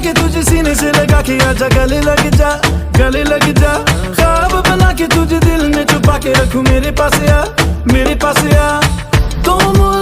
के तुझे सीने से लगा के आजा गले लग जा, गले लग जा। ख्वाब बना के तुझे दिल में छुपा के रखूं, मेरे पास आ, मेरे पास आ। तुम